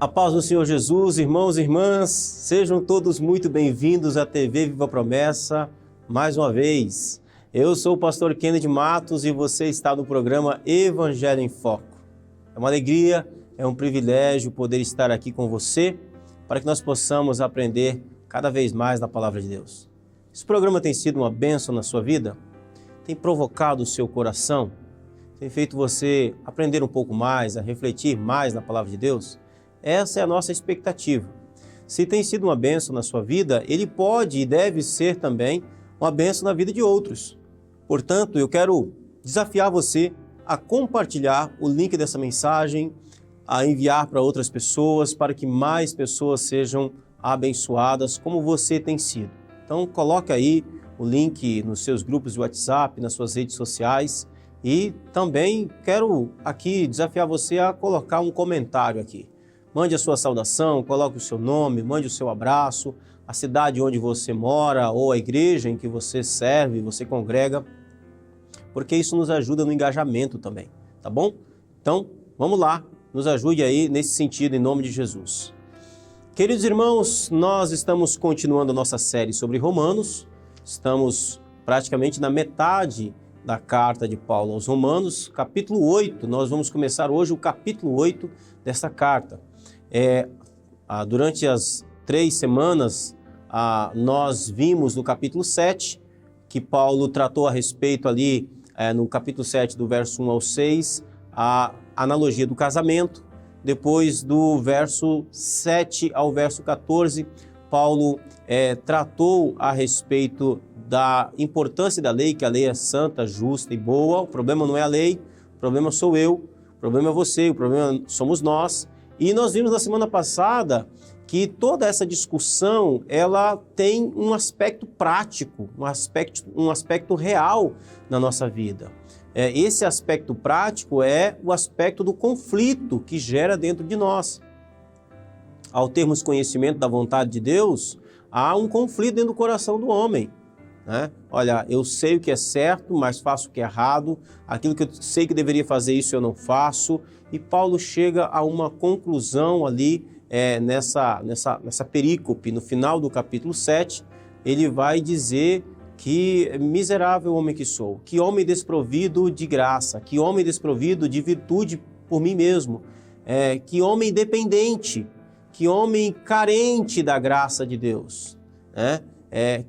A paz do Senhor Jesus, irmãos e irmãs, sejam todos muito bem-vindos à TV Viva Promessa, mais uma vez. Eu sou o pastor Kennedy Matos e você está no programa Evangelho em Foco. É uma alegria, é um privilégio poder estar aqui com você para que nós possamos aprender cada vez mais na Palavra de Deus. Esse programa tem sido uma bênção na sua vida? Tem provocado o seu coração? Tem feito você aprender um pouco mais, a refletir mais na Palavra de Deus? Essa é a nossa expectativa. Se tem sido uma bênção na sua vida, ele pode e deve ser também uma bênção na vida de outros. Portanto, eu quero desafiar você a compartilhar o link dessa mensagem, a enviar para outras pessoas, para que mais pessoas sejam abençoadas como você tem sido. Então, coloque aí o link nos seus grupos de WhatsApp, nas suas redes sociais e também quero aqui desafiar você a colocar um comentário aqui. Mande a sua saudação, coloque o seu nome, mande o seu abraço, a cidade onde você mora ou a igreja em que você serve, você congrega, porque isso nos ajuda no engajamento também, tá bom? Então, vamos lá, nos ajude aí nesse sentido, em nome de Jesus. Queridos irmãos, nós estamos continuando a nossa série sobre Romanos, estamos praticamente na metade da carta de Paulo aos Romanos, capítulo 8, nós vamos começar hoje o capítulo 8 dessa carta. Durante as 3 semanas, nós vimos no capítulo 7, que Paulo tratou a respeito ali, no capítulo 7, do verso 1 ao 6, a analogia do casamento. Depois do verso 7 ao verso 14, Paulo tratou a respeito da importância da lei, que a lei é santa, justa e boa. O problema não é a lei, o problema sou eu, o problema é você, o problema somos nós. E nós vimos na semana passada que toda essa discussão, ela tem um aspecto prático, um aspecto real na nossa vida. Esse aspecto prático é o aspecto do conflito que gera dentro de nós. Ao termos conhecimento da vontade de Deus, há um conflito dentro do coração do homem, né? Olha, eu sei o que é certo, mas faço o que é errado, aquilo que eu sei que deveria fazer, isso eu não faço. E Paulo chega a uma conclusão ali nessa perícope, no final do capítulo 7, ele vai dizer que miserável homem que sou, que homem desprovido de graça, que homem desprovido de virtude por mim mesmo, que homem dependente, que homem carente da graça de Deus, né?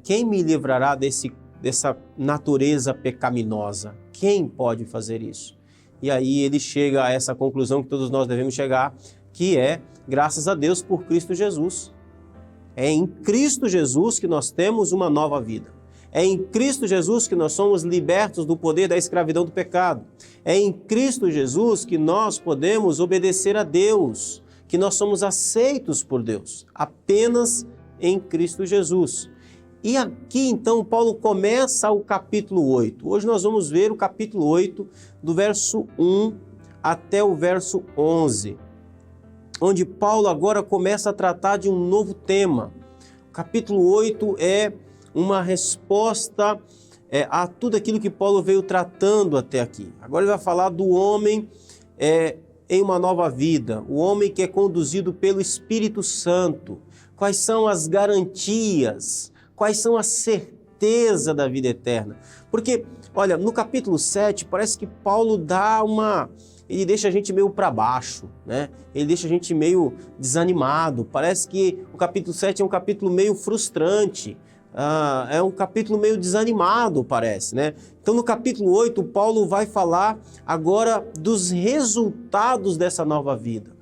Quem me livrará dessa natureza pecaminosa? Quem pode fazer isso? E aí ele chega a essa conclusão que todos nós devemos chegar, que é graças a Deus por Cristo Jesus. É em Cristo Jesus que nós temos uma nova vida. É em Cristo Jesus que nós somos libertos do poder da escravidão do pecado. É em Cristo Jesus que nós podemos obedecer a Deus, que nós somos aceitos por Deus, apenas em Cristo Jesus. E aqui, então, Paulo começa o capítulo 8. Hoje nós vamos ver o capítulo 8, do verso 1 até o verso 11, onde Paulo agora começa a tratar de um novo tema. O capítulo 8 é uma resposta a tudo aquilo que Paulo veio tratando até aqui. Agora ele vai falar do homem em uma nova vida, o homem que é conduzido pelo Espírito Santo. Quais são as garantias? Quais são a certeza da vida eterna? Porque, olha, no capítulo 7, parece que Paulo ele deixa a gente meio para baixo, né? Ele deixa a gente meio desanimado. Parece que o capítulo 7 é um capítulo meio frustrante. É um capítulo meio desanimado, parece, né? Então, no capítulo 8, Paulo vai falar agora dos resultados dessa nova vida.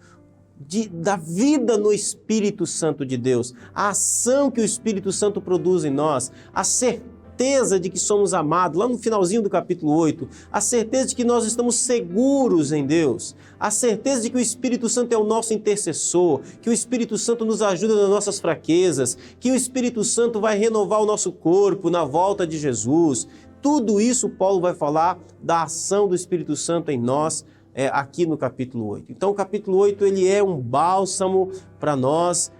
Da vida no Espírito Santo de Deus, a ação que o Espírito Santo produz em nós, a certeza de que somos amados, lá no finalzinho do capítulo 8, a certeza de que nós estamos seguros em Deus, a certeza de que o Espírito Santo é o nosso intercessor, que o Espírito Santo nos ajuda nas nossas fraquezas, que o Espírito Santo vai renovar o nosso corpo na volta de Jesus. Tudo isso Paulo vai falar da ação do Espírito Santo em nós, aqui no capítulo 8. Então o capítulo 8 ele é um bálsamo para nós,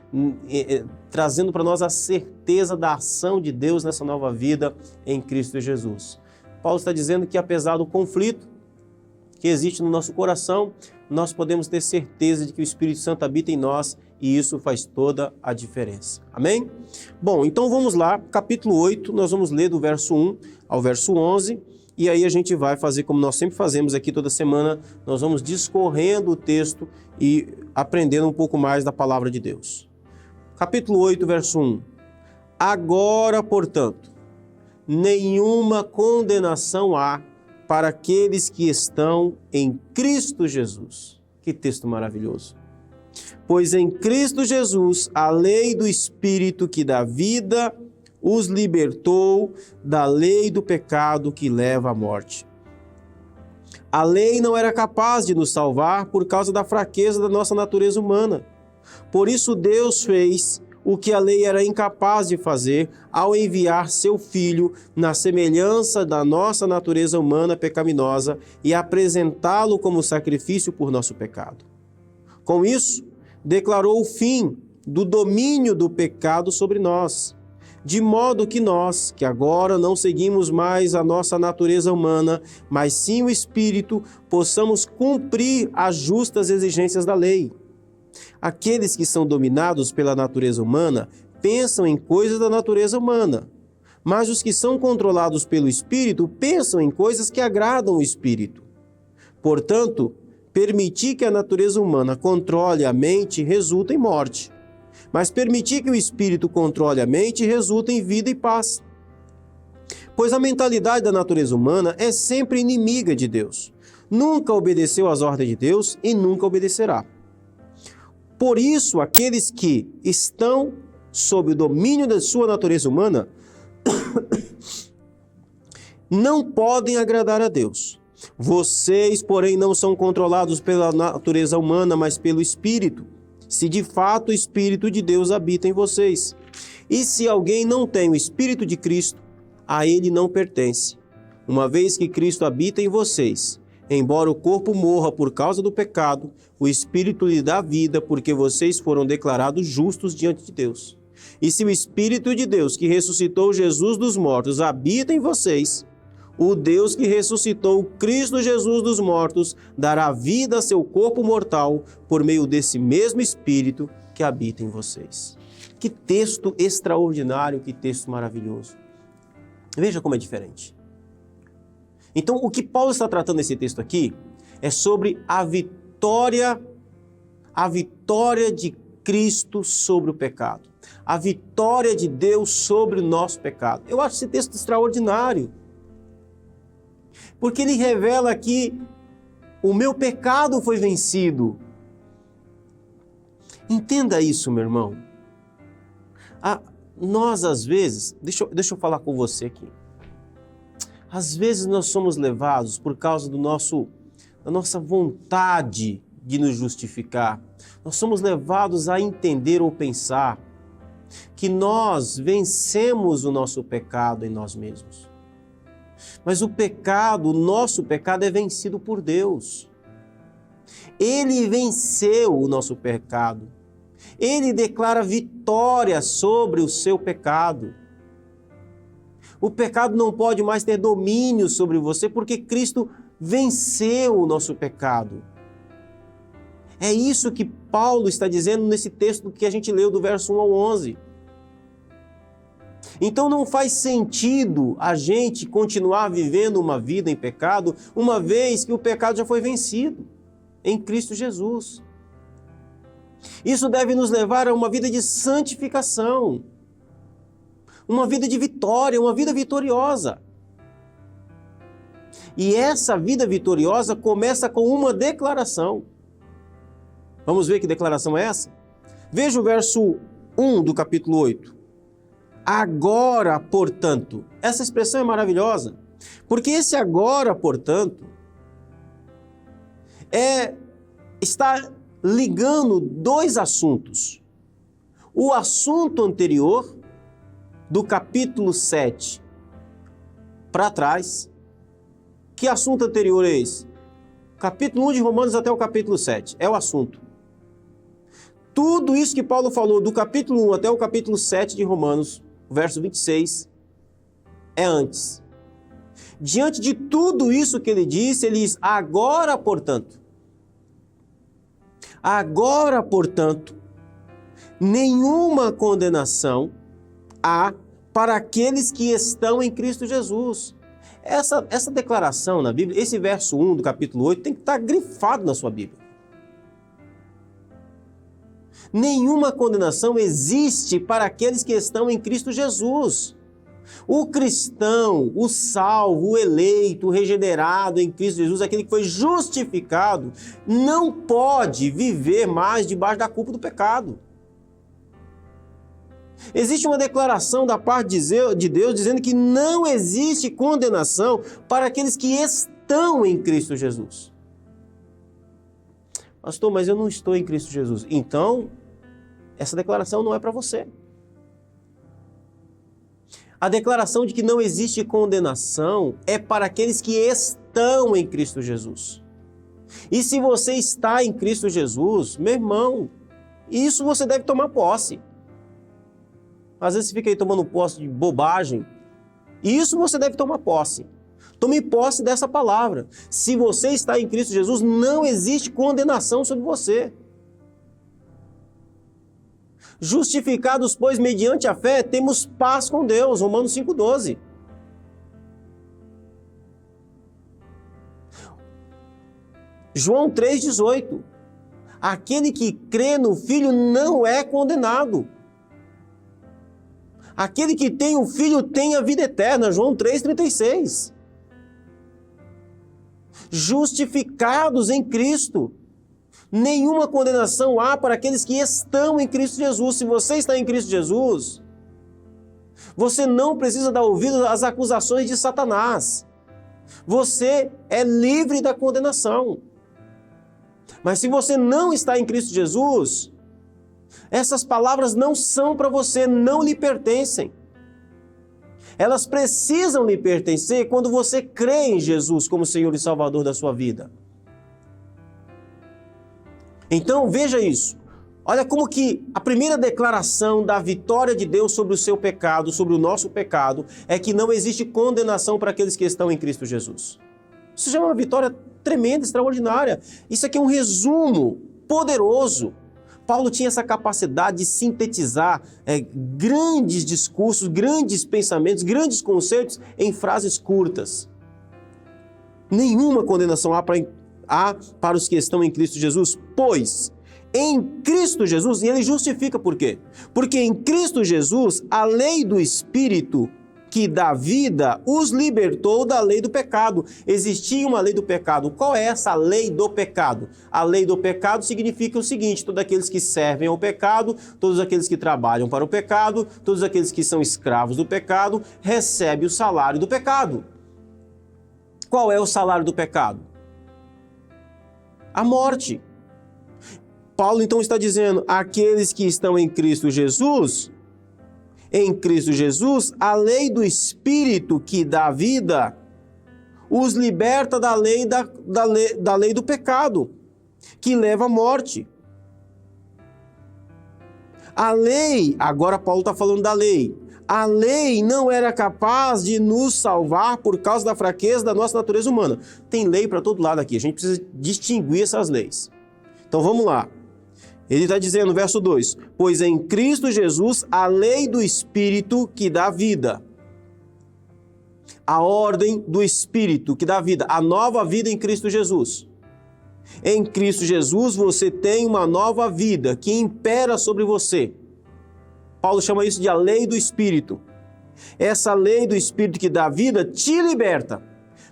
trazendo para nós a certeza da ação de Deus nessa nova vida em Cristo Jesus. Paulo está dizendo que apesar do conflito que existe no nosso coração, nós podemos ter certeza de que o Espírito Santo habita em nós e isso faz toda a diferença. Amém? Bom, então vamos lá, capítulo 8, nós vamos ler do verso 1 ao verso 11, e aí a gente vai fazer como nós sempre fazemos aqui toda semana, nós vamos discorrendo o texto e aprendendo um pouco mais da palavra de Deus. Capítulo 8, verso 1. Agora, portanto, nenhuma condenação há para aqueles que estão em Cristo Jesus. Que texto maravilhoso. Pois em Cristo Jesus, a lei do Espírito que dá vida os libertou da lei do pecado que leva à morte. A lei não era capaz de nos salvar por causa da fraqueza da nossa natureza humana. Por isso Deus fez o que a lei era incapaz de fazer ao enviar seu Filho na semelhança da nossa natureza humana pecaminosa e apresentá-lo como sacrifício por nosso pecado. Com isso, declarou o fim do domínio do pecado sobre nós, de modo que nós, que agora não seguimos mais a nossa natureza humana, mas sim o Espírito, possamos cumprir as justas exigências da lei. Aqueles que são dominados pela natureza humana pensam em coisas da natureza humana, mas os que são controlados pelo Espírito pensam em coisas que agradam o Espírito. Portanto, permitir que a natureza humana controle a mente resulta em morte, mas permitir que o Espírito controle a mente resulta em vida e paz. Pois a mentalidade da natureza humana é sempre inimiga de Deus. Nunca obedeceu às ordens de Deus e nunca obedecerá. Por isso, aqueles que estão sob o domínio da sua natureza humana não podem agradar a Deus. Vocês, porém, não são controlados pela natureza humana, mas pelo Espírito, se de fato o Espírito de Deus habita em vocês. E se alguém não tem o Espírito de Cristo, a ele não pertence. Uma vez que Cristo habita em vocês, embora o corpo morra por causa do pecado, o Espírito lhe dá vida, porque vocês foram declarados justos diante de Deus. E se o Espírito de Deus, que ressuscitou Jesus dos mortos, habita em vocês, o Deus que ressuscitou Cristo Jesus dos mortos dará vida a seu corpo mortal por meio desse mesmo Espírito que habita em vocês. Que texto extraordinário, que texto maravilhoso. Veja como é diferente. Então, o que Paulo está tratando nesse texto aqui é sobre a vitória de Cristo sobre o pecado, a vitória de Deus sobre o nosso pecado. Eu acho esse texto extraordinário, porque ele revela que o meu pecado foi vencido. Entenda isso, meu irmão. Nós, às vezes, deixa eu falar com você aqui. Às vezes nós somos levados por causa da nossa vontade de nos justificar. Nós somos levados a entender ou pensar que nós vencemos o nosso pecado em nós mesmos. Mas o nosso pecado é vencido por Deus. Ele venceu o nosso pecado. Ele declara vitória sobre o seu pecado. O pecado não pode mais ter domínio sobre você, porque Cristo venceu o nosso pecado. É isso que Paulo está dizendo nesse texto que a gente leu do verso 1 ao 11. Então não faz sentido a gente continuar vivendo uma vida em pecado, uma vez que o pecado já foi vencido em Cristo Jesus. Isso deve nos levar a uma vida de santificação, uma vida de vitória, uma vida vitoriosa. E essa vida vitoriosa começa com uma declaração. Vamos ver que declaração é essa? Veja o verso 1 do capítulo 8. Agora, portanto. Essa expressão é maravilhosa, porque esse agora, portanto, está ligando dois assuntos. O assunto anterior, do capítulo 7 para trás. Que assunto anterior é esse? Capítulo 1 de Romanos até o capítulo 7. É o assunto. Tudo isso que Paulo falou do capítulo 1 até o capítulo 7 de Romanos, verso 26, é antes. Diante de tudo isso que ele disse, ele diz, agora, portanto. Agora, portanto, nenhuma condenação há para aqueles que estão em Cristo Jesus. Essa declaração na Bíblia, esse verso 1 do capítulo 8, tem que estar grifado na sua Bíblia. Nenhuma condenação existe para aqueles que estão em Cristo Jesus. O cristão, o salvo, o eleito, o regenerado em Cristo Jesus, aquele que foi justificado, não pode viver mais debaixo da culpa do pecado. Existe uma declaração da parte de Deus dizendo que não existe condenação para aqueles que estão em Cristo Jesus. Pastor, mas eu não estou em Cristo Jesus. Então, essa declaração não é para você. A declaração de que não existe condenação é para aqueles que estão em Cristo Jesus. E se você está em Cristo Jesus, meu irmão, isso você deve tomar posse. Às vezes você fica aí tomando posse de bobagem. Isso você deve tomar posse. Tome posse dessa palavra. Se você está em Cristo Jesus, não existe condenação sobre você. Justificados, pois, mediante a fé, temos paz com Deus. Romanos 5,12. João 3,18. Aquele que crê no Filho não é condenado. Aquele que tem o Filho tem a vida eterna. João 3,36. Justificados em Cristo. Nenhuma condenação há para aqueles que estão em Cristo Jesus. Se você está em Cristo Jesus, você não precisa dar ouvido às acusações de Satanás. Você é livre da condenação. Mas se você não está em Cristo Jesus, essas palavras não são para você, não lhe pertencem. Elas precisam lhe pertencer quando você crê em Jesus como Senhor e Salvador da sua vida. Então veja isso. Olha como que a primeira declaração da vitória de Deus sobre o seu pecado, sobre o nosso pecado, é que não existe condenação para aqueles que estão em Cristo Jesus. Isso já é uma vitória tremenda, extraordinária. Isso aqui é um resumo poderoso. Paulo tinha essa capacidade de sintetizar grandes discursos, grandes pensamentos, grandes conceitos em frases curtas. Nenhuma condenação há para os que estão em Cristo Jesus, pois em Cristo Jesus, e ele justifica por quê? Porque em Cristo Jesus, a lei do Espírito que dá vida os libertou da lei do pecado. Existia uma lei do pecado. Qual é essa lei do pecado? A lei do pecado significa o seguinte: todos aqueles que servem ao pecado, todos aqueles que trabalham para o pecado, todos aqueles que são escravos do pecado, recebem o salário do pecado. Qual é o salário do pecado? A morte. Paulo então está dizendo, aqueles que estão em Cristo Jesus, a lei do Espírito que dá vida, os liberta da lei do pecado, que leva à morte. A lei, agora Paulo está falando da lei, a lei não era capaz de nos salvar por causa da fraqueza da nossa natureza humana. Tem lei para todo lado aqui, a gente precisa distinguir essas leis. Então vamos lá. Ele está dizendo no verso 2, pois em Cristo Jesus a lei do Espírito que dá vida. A ordem do Espírito que dá vida, a nova vida em Cristo Jesus. Em Cristo Jesus você tem uma nova vida que impera sobre você. Paulo chama isso de a lei do Espírito. Essa lei do Espírito que dá vida te liberta.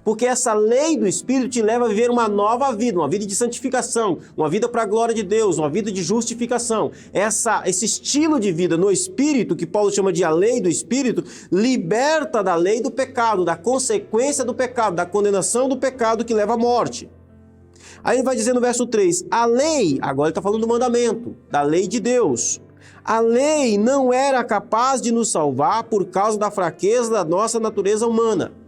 Porque essa lei do Espírito te leva a viver uma nova vida, uma vida de santificação, uma vida para a glória de Deus, uma vida de justificação. Esse estilo de vida no Espírito, que Paulo chama de a lei do Espírito, liberta da lei do pecado, da consequência do pecado, da condenação do pecado que leva à morte. Aí ele vai dizer no verso 3, a lei, agora ele está falando do mandamento, da lei de Deus. A lei não era capaz de nos salvar por causa da fraqueza da nossa natureza humana.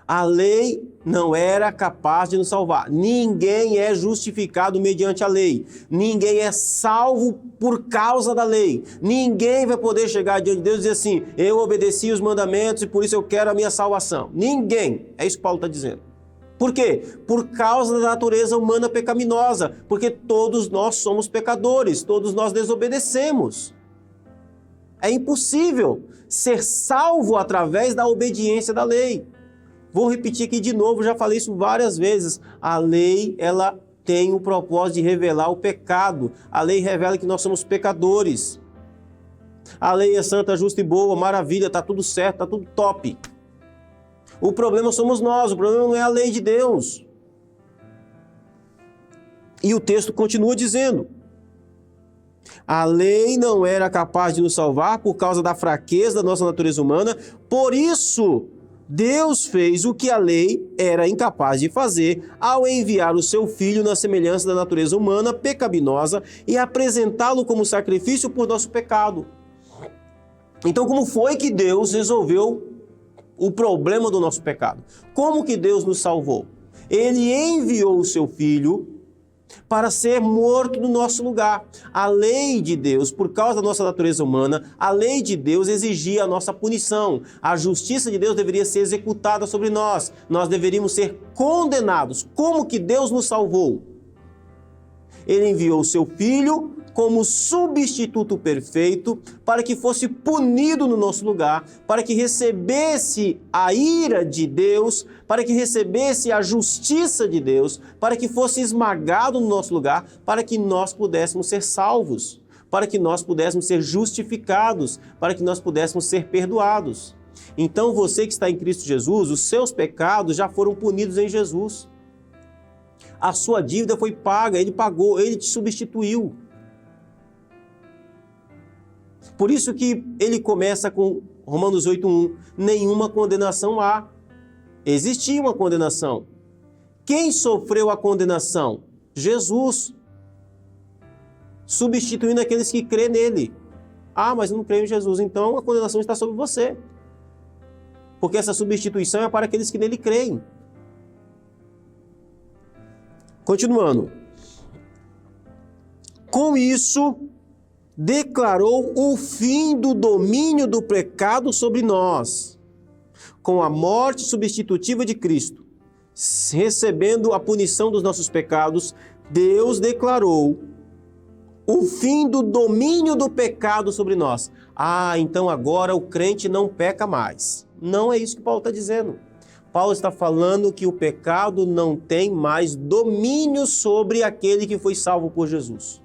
A lei não era capaz de nos salvar. Ninguém é justificado mediante a lei. Ninguém é salvo por causa da lei. Ninguém vai poder chegar diante de Deus e dizer assim, eu obedeci os mandamentos e por isso eu quero a minha salvação. Ninguém. É isso que Paulo está dizendo. Por quê? Por causa da natureza humana pecaminosa, porque todos nós somos pecadores, todos nós desobedecemos. É impossível ser salvo através da obediência da lei. Vou repetir aqui de novo, já falei isso várias vezes. A lei, ela tem o propósito de revelar o pecado. A lei revela que nós somos pecadores. A lei é santa, justa e boa, maravilha, tá tudo certo, tá tudo top. O problema somos nós, o problema não é a lei de Deus. E o texto continua dizendo: a lei não era capaz de nos salvar por causa da fraqueza da nossa natureza humana, por isso Deus fez o que a lei era incapaz de fazer ao enviar o seu Filho na semelhança da natureza humana pecaminosa e apresentá-lo como sacrifício por nosso pecado. Então, como foi que Deus resolveu o problema do nosso pecado? Como que Deus nos salvou? Ele enviou o seu Filho para ser morto no nosso lugar. A lei de Deus, por causa da nossa natureza humana, a lei de Deus exigia a nossa punição. A justiça de Deus deveria ser executada sobre nós. Nós deveríamos ser condenados. Como que Deus nos salvou? Ele enviou o seu Filho como substituto perfeito para que fosse punido no nosso lugar, para que recebesse a ira de Deus, para que recebesse a justiça de Deus, para que fosse esmagado no nosso lugar, para que nós pudéssemos ser salvos, para que nós pudéssemos ser justificados, para que nós pudéssemos ser perdoados. Então você que está em Cristo Jesus, os seus pecados já foram punidos em Jesus. A sua dívida foi paga, Ele pagou, Ele te substituiu. Por isso que ele começa com Romanos 8:1, nenhuma condenação há. Existia uma condenação. Quem sofreu a condenação? Jesus. Substituindo aqueles que crêem nele. Ah, mas eu não creio em Jesus, então a condenação está sobre você. Porque essa substituição é para aqueles que nele creem. Continuando. Com isso, declarou o fim do domínio do pecado sobre nós, com a morte substitutiva de Cristo, recebendo a punição dos nossos pecados. Deus declarou o fim do domínio do pecado sobre nós. Ah, então agora o crente não peca mais. Não é isso que Paulo está dizendo. Paulo está falando que o pecado não tem mais domínio sobre aquele que foi salvo por Jesus.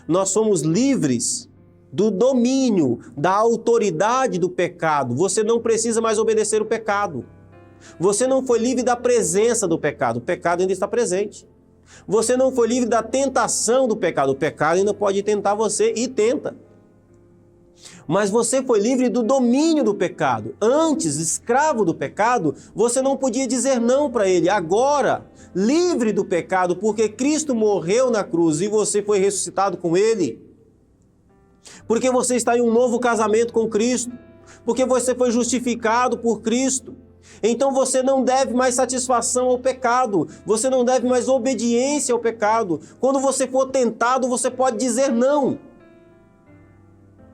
Nós somos livres do domínio, da autoridade do pecado. Você não precisa mais obedecer o pecado. Você não foi livre da presença do pecado. O pecado ainda está presente. Você não foi livre da tentação do pecado. O pecado ainda pode tentar você e tenta. Mas você foi livre do domínio do pecado. Antes, escravo do pecado, você não podia dizer não para ele. Agora, livre do pecado, porque Cristo morreu na cruz e você foi ressuscitado com ele. Porque você está em um novo casamento com Cristo. Porque você foi justificado por Cristo. Então você não deve mais satisfação ao pecado. Você não deve mais obediência ao pecado. Quando você for tentado, você pode dizer não.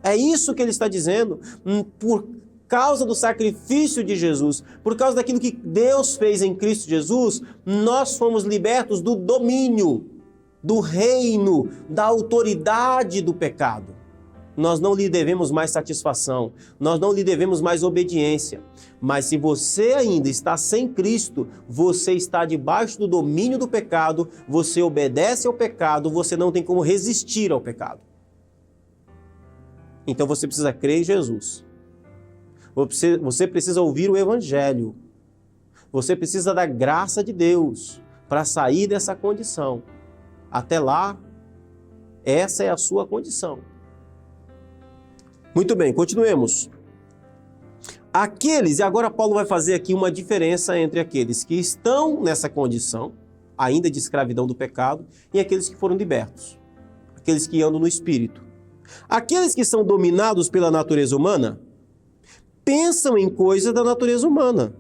É isso que ele está dizendo. Por causa do sacrifício de Jesus, por causa daquilo que Deus fez em Cristo Jesus, nós fomos libertos do domínio, do reino, da autoridade do pecado. Nós não lhe devemos mais satisfação, nós não lhe devemos mais obediência. Mas se você ainda está sem Cristo, você está debaixo do domínio do pecado, você obedece ao pecado, você não tem como resistir ao pecado. Então você precisa crer em Jesus. Você precisa ouvir o Evangelho. Você precisa da graça de Deus para sair dessa condição. Até lá, essa é a sua condição. Muito bem, continuemos. Aqueles, e agora Paulo vai fazer aqui uma diferença entre aqueles que estão nessa condição, ainda de escravidão do pecado, e aqueles que foram libertos. Aqueles que andam no Espírito. Aqueles que são dominados pela natureza humana, pensam em coisas da natureza humana.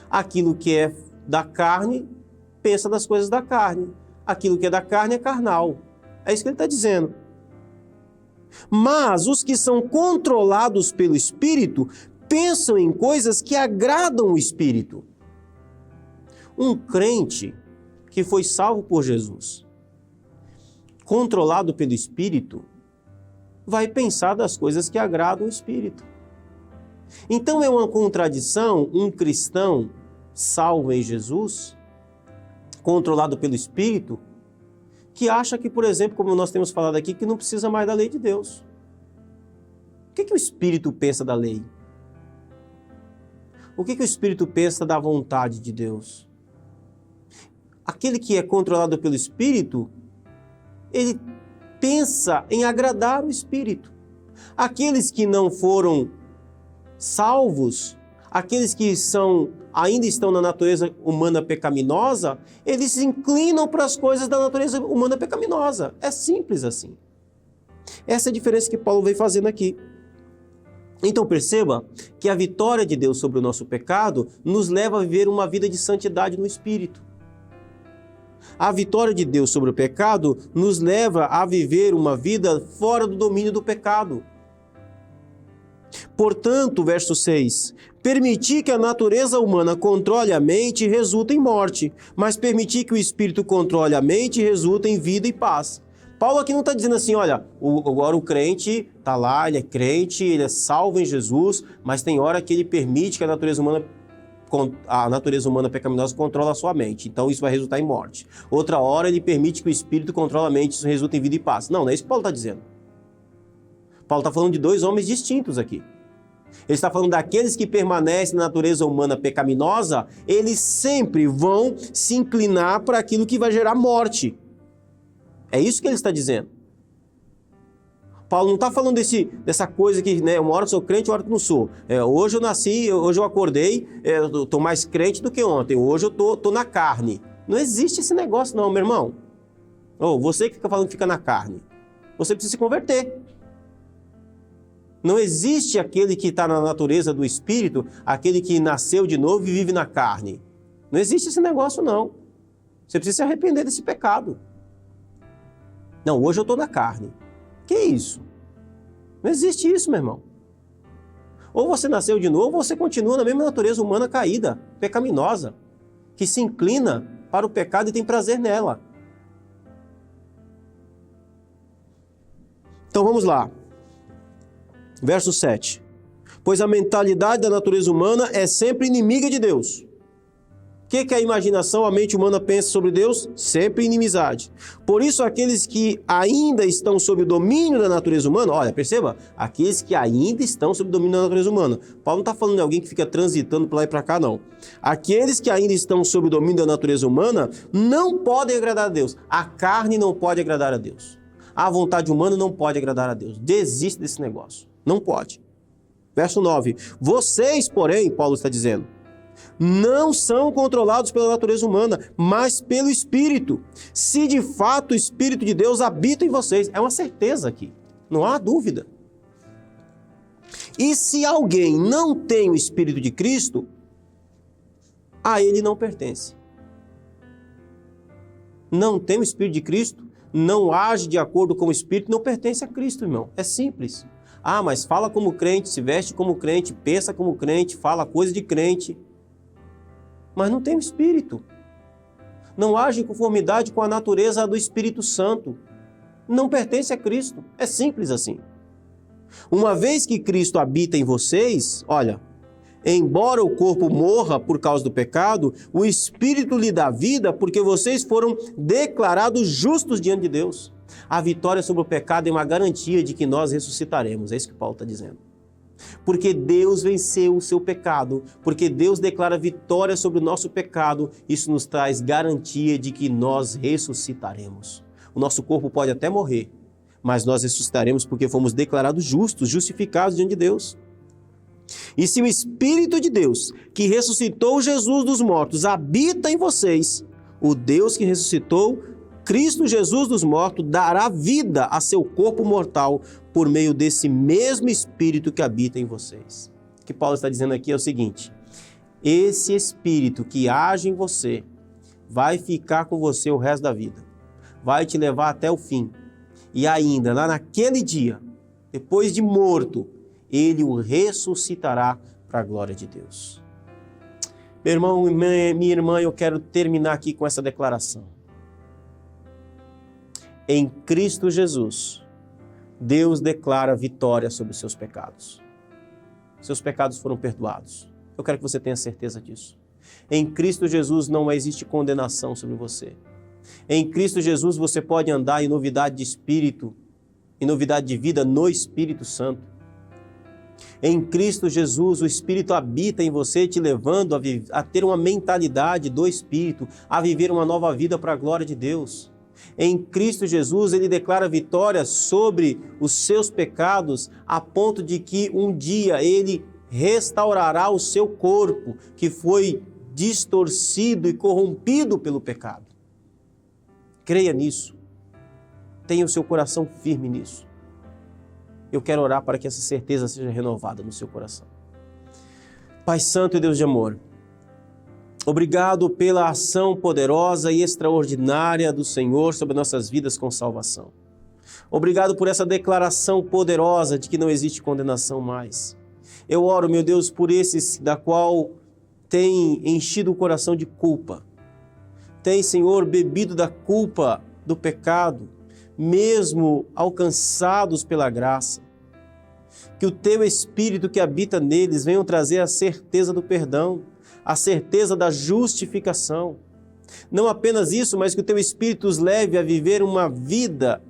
Aquilo que é da carne, pensa nas coisas da carne. Aquilo que é da carne é carnal. É isso que ele está dizendo. Mas os que são controlados pelo Espírito, pensam em coisas que agradam o Espírito. Um crente que foi salvo por Jesus, controlado pelo Espírito, vai pensar das coisas que agradam o Espírito. Então é uma contradição um cristão salvo em Jesus, controlado pelo Espírito, que acha que, por exemplo, como nós temos falado aqui, que não precisa mais da lei de Deus. O que o Espírito pensa da lei? O que o Espírito pensa da vontade de Deus? Aquele que é controlado pelo Espírito, ele pensa em agradar o Espírito. Aqueles que não foram salvos, aqueles que ainda estão na natureza humana pecaminosa, eles se inclinam para as coisas da natureza humana pecaminosa. É simples assim. Essa é a diferença que Paulo vem fazendo aqui. Então perceba que a vitória de Deus sobre o nosso pecado nos leva a viver uma vida de santidade no Espírito. A vitória de Deus sobre o pecado nos leva a viver uma vida fora do domínio do pecado. Portanto, verso 6, permitir que a natureza humana controle a mente resulta em morte, mas permitir que o Espírito controle a mente resulta em vida e paz. Paulo aqui não está dizendo assim, olha, agora o crente está lá, ele é crente, ele é salvo em Jesus, mas tem hora que ele permite que a natureza humana pecaminosa controla a sua mente, então isso vai resultar em morte. Outra hora ele permite que o Espírito controle a mente, isso resulta em vida e paz. Não é isso que Paulo está dizendo. Paulo está falando de dois homens distintos aqui. Ele está falando daqueles que permanecem na natureza humana pecaminosa, eles sempre vão se inclinar para aquilo que vai gerar morte. É isso que ele está dizendo. Paulo não está falando dessa coisa que, né, uma hora eu sou crente, uma hora eu não sou. Hoje eu nasci, hoje eu acordei, eu estou mais crente do que ontem, hoje eu estou na carne. Não existe esse negócio não, meu irmão. Você que fica falando que fica na carne, você precisa se converter. Não existe aquele que está na natureza do Espírito, aquele que nasceu de novo e vive na carne. Não existe esse negócio não. Você precisa se arrepender desse pecado. Não, hoje eu estou na carne. Que isso? Não existe isso, meu irmão. Ou você nasceu de novo, ou você continua na mesma natureza humana caída, pecaminosa, que se inclina para o pecado e tem prazer nela. Então vamos lá. Verso 7. Pois a mentalidade da natureza humana é sempre inimiga de Deus. O que a imaginação, a mente humana pensa sobre Deus? Sempre inimizade. Por isso, aqueles que ainda estão sob o domínio da natureza humana, olha, perceba, aqueles que ainda estão sob o domínio da natureza humana. Paulo não está falando de alguém que fica transitando para lá e para cá, não. Aqueles que ainda estão sob o domínio da natureza humana não podem agradar a Deus. A carne não pode agradar a Deus. A vontade humana não pode agradar a Deus. Desiste desse negócio. Não pode. Verso 9. Vocês, porém, Paulo está dizendo, não são controlados pela natureza humana, mas pelo Espírito. Se de fato o Espírito de Deus habita em vocês. É uma certeza aqui. Não há dúvida. E se alguém não tem o Espírito de Cristo, a ele não pertence. Não tem o Espírito de Cristo, não age de acordo com o Espírito, não pertence a Cristo, irmão. É simples. Ah, mas fala como crente, se veste como crente, pensa como crente, fala coisa de crente. Mas não tem o Espírito. Não age em conformidade com a natureza do Espírito Santo. Não pertence a Cristo. É simples assim. Uma vez que Cristo habita em vocês, olha, embora o corpo morra por causa do pecado, o Espírito lhe dá vida porque vocês foram declarados justos diante de Deus. A vitória sobre o pecado é uma garantia de que nós ressuscitaremos. É isso que Paulo está dizendo. Porque Deus venceu o seu pecado, porque Deus declara vitória sobre o nosso pecado, isso nos traz garantia de que nós ressuscitaremos. O nosso corpo pode até morrer, mas nós ressuscitaremos porque fomos declarados justos, justificados diante de Deus. E se o Espírito de Deus, que ressuscitou Jesus dos mortos, habita em vocês, o Deus que ressuscitou Cristo Jesus dos mortos dará vida a seu corpo mortal por meio desse mesmo Espírito que habita em vocês. O que Paulo está dizendo aqui é o seguinte: esse Espírito que age em você vai ficar com você o resto da vida, vai te levar até o fim. E ainda, lá naquele dia, depois de morto, ele o ressuscitará para a glória de Deus. Meu irmão e minha irmã, eu quero terminar aqui com essa declaração. Em Cristo Jesus, Deus declara vitória sobre os seus pecados. Seus pecados foram perdoados. Eu quero que você tenha certeza disso. Em Cristo Jesus não existe condenação sobre você. Em Cristo Jesus você pode andar em novidade de espírito, em novidade de vida no Espírito Santo. Em Cristo Jesus o Espírito habita em você, te levando a ter uma mentalidade do Espírito, a viver uma nova vida para a glória de Deus. Em Cristo Jesus Ele declara vitória sobre os seus pecados, a ponto de que um dia Ele restaurará o seu corpo, que foi distorcido e corrompido pelo pecado. Creia nisso. Tenha o seu coração firme nisso. Eu quero orar para que essa certeza seja renovada no seu coração. Pai Santo e Deus de amor, obrigado pela ação poderosa e extraordinária do Senhor sobre nossas vidas com salvação. Obrigado por essa declaração poderosa de que não existe condenação mais. Eu oro, meu Deus, por esses da qual tem enchido o coração de culpa. Tem, Senhor, bebido da culpa do pecado, mesmo alcançados pela graça. Que o Teu Espírito que habita neles venha trazer a certeza do perdão, a certeza da justificação. Não apenas isso, mas que o Teu Espírito os leve a viver uma vida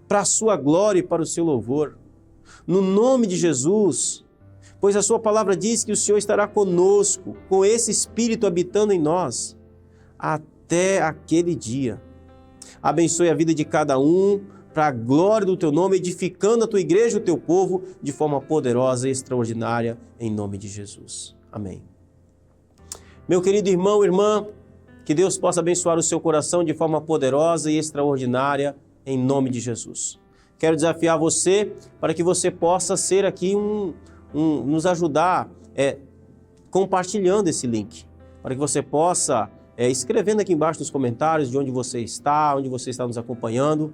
para a Sua glória e para o Seu louvor. No nome de Jesus, pois a Sua palavra diz que o Senhor estará conosco, com esse Espírito habitando em nós, até aquele dia. Abençoe a vida de cada um, para a glória do Teu nome, edificando a Tua igreja e o Teu povo de forma poderosa e extraordinária, em nome de Jesus. Amém. Meu querido irmão e irmã, que Deus possa abençoar o seu coração de forma poderosa e extraordinária, em nome de Jesus. Quero desafiar você para que você possa ser aqui nos ajudar compartilhando esse link, para que você possa escrevendo aqui embaixo nos comentários de onde você está nos acompanhando.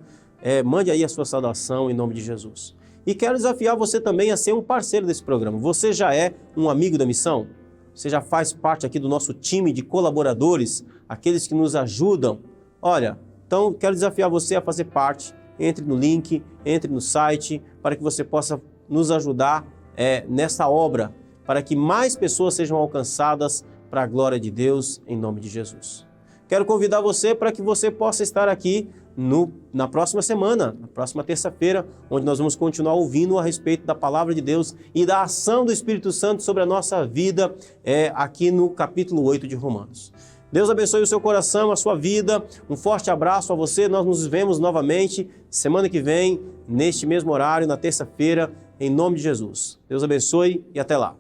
Mande aí a sua saudação em nome de Jesus. E quero desafiar você também a ser um parceiro desse programa. Você já é um amigo da missão? Você já faz parte aqui do nosso time de colaboradores, aqueles que nos ajudam? Olha, então quero desafiar você a fazer parte. Entre no link, entre no site, para que você possa nos ajudar nessa obra, para que mais pessoas sejam alcançadas para a glória de Deus, em nome de Jesus. Quero convidar você para que você possa estar aqui na próxima semana, na próxima terça-feira, onde nós vamos continuar ouvindo a respeito da palavra de Deus e da ação do Espírito Santo sobre a nossa vida, aqui no capítulo 8 de Romanos. Deus abençoe o seu coração, a sua vida. Um forte abraço a você. Nós nos vemos novamente semana que vem, neste mesmo horário, na terça-feira, em nome de Jesus. Deus abençoe e até lá.